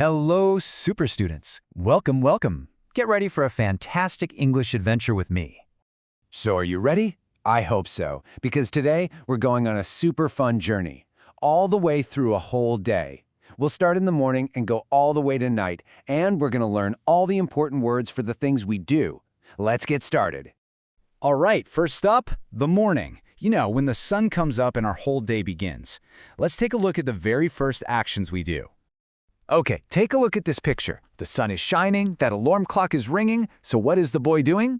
Hello, super students. Welcome, welcome. Get ready for a fantastic English adventure with me. So are you ready? I hope so, because today we're going on a super fun journey, all the way through a whole day. We'll start in the morning and go all the way to night, and we're going to learn all the important words for the things we do. Let's get started. All right, first up, the morning. You know, when the sun comes up and our whole day begins. Let's take a look at the very first actions we do. Okay, take a look at this picture. The sun is shining, that alarm clock is ringing, so what is the boy doing?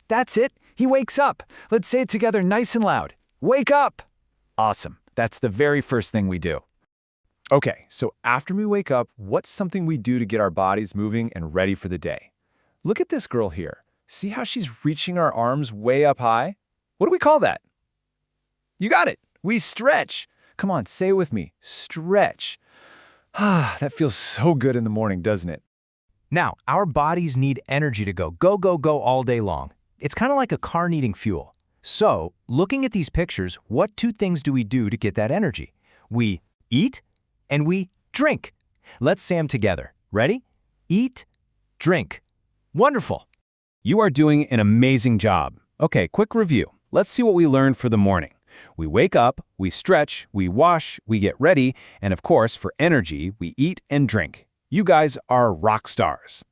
That's it. He wakes up. Let's say it together nice and loud. Wake up! Awesome. That's the very first thing we do. Okay, so after we wake up, what's something we do to get our bodies moving and ready for the day? Look at this girl here. See how she's reaching our arms way up high? What do we call that? You got it. We stretch. Come on, say it with me. Stretch. That feels so good in the morning, doesn't it? Now, our bodies need energy to go all day long. It's kind of like a car needing fuel. So, looking at these pictures, what two things do we do to get that energy? We eat and we drink. Let's say them together. Ready? Eat, drink. Wonderful. You are doing an amazing job. Okay, quick review. Let's see what we learned for the morning. We wake up, we stretch, we wash, we get ready, and of course, for energy, we eat and drink. You guys are rock stars.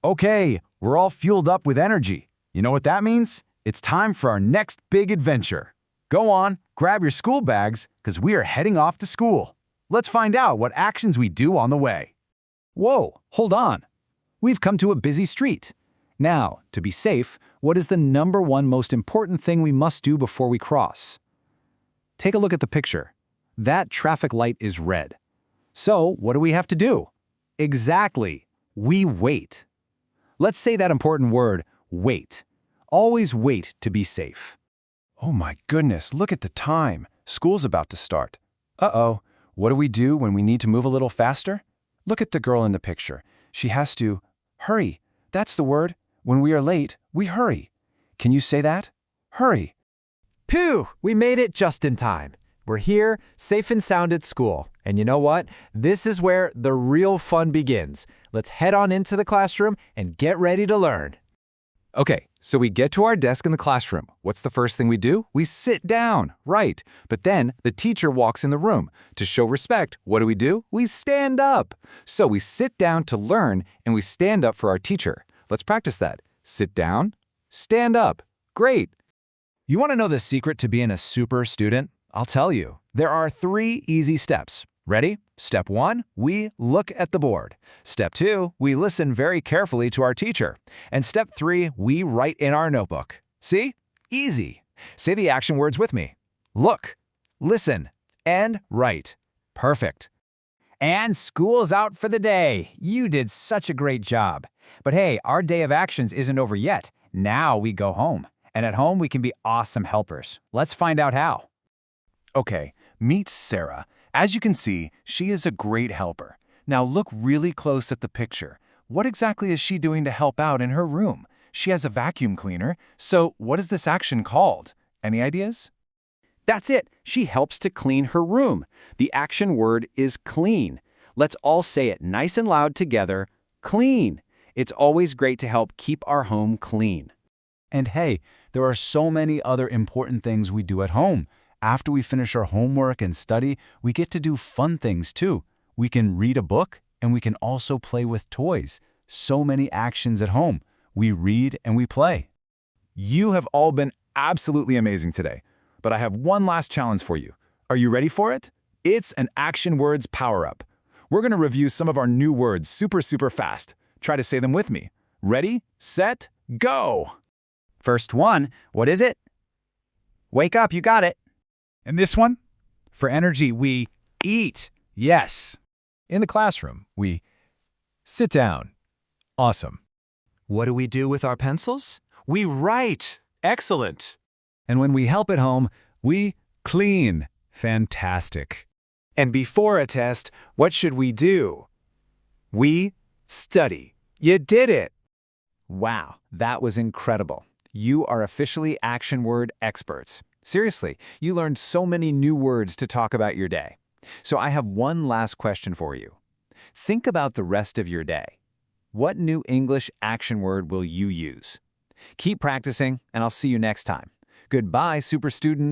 Okay, we're all fueled up with energy. You know what that means? It's time for our next big adventure. Go on, grab your school bags, because we are heading off to school. Let's find out what actions we do on the way. Whoa, hold on. We've come to a busy street. Now, to be safe, what is the number one most important thing we must do before we cross? Take a look at the picture. That traffic light is red. So, what do we have to do? Exactly. We wait. Let's say that important word, wait. Always wait to be safe. Oh my goodness, look at the time. School's about to start. Uh-oh, what do we do when we need to move a little faster? Look at the girl in the picture. She has to hurry. That's the word. When we are late, we hurry. Can you say that? Hurry. Phew, we made it just in time. We're here, safe and sound at school. And you know what? This is where the real fun begins. Let's head on into the classroom and get ready to learn. Okay, so we get to our desk in the classroom. What's the first thing we do? We sit down, right. But then the teacher walks in the room. To show respect, what do? We stand up. So we sit down to learn and we stand up for our teacher. Let's practice that. Sit down, stand up. Great. You want to know the secret to being a super student? I'll tell you. There are 3 easy steps. Ready? Step 1, we look at the board. Step 2, we listen very carefully to our teacher. And step 3, we write in our notebook. See? Easy. Say the action words with me. Look, listen, and write. Perfect. And school's out for the day. You did such a great job. But hey, our day of actions isn't over yet. Now we go home. And at home, we can be awesome helpers. Let's find out how. Okay, meet Sarah. As you can see, she is a great helper. Now look really close at the picture. What exactly is she doing to help out in her room? She has a vacuum cleaner, so what is this action called? Any ideas? That's it. She helps to clean her room. The action word is clean. Let's all say it nice and loud together. Clean. It's always great to help keep our home clean. And hey, there are so many other important things we do at home. After we finish our homework and study, we get to do fun things too. We can read a book, and we can also play with toys. So many actions at home. We read and we play. You have all been absolutely amazing today, but I have one last challenge for you. Are you ready for it? It's an Action Words Power-Up. We're going to review some of our new words super fast. Try to say them with me. Ready, set, go! First one, what is it? Wake up, you got it. And this one? For energy, we eat. Yes. In the classroom, we sit down. Awesome. What do we do with our pencils? We write. Excellent. And when we help at home, we clean. Fantastic. And before a test, what should we do? We study. You did it. Wow, that was incredible. You are officially action word experts. Seriously, you learned so many new words to talk about your day. So I have one last question for you. Think about the rest of your day. What new English action word will you use? Keep practicing, and I'll see you next time. Goodbye, super students.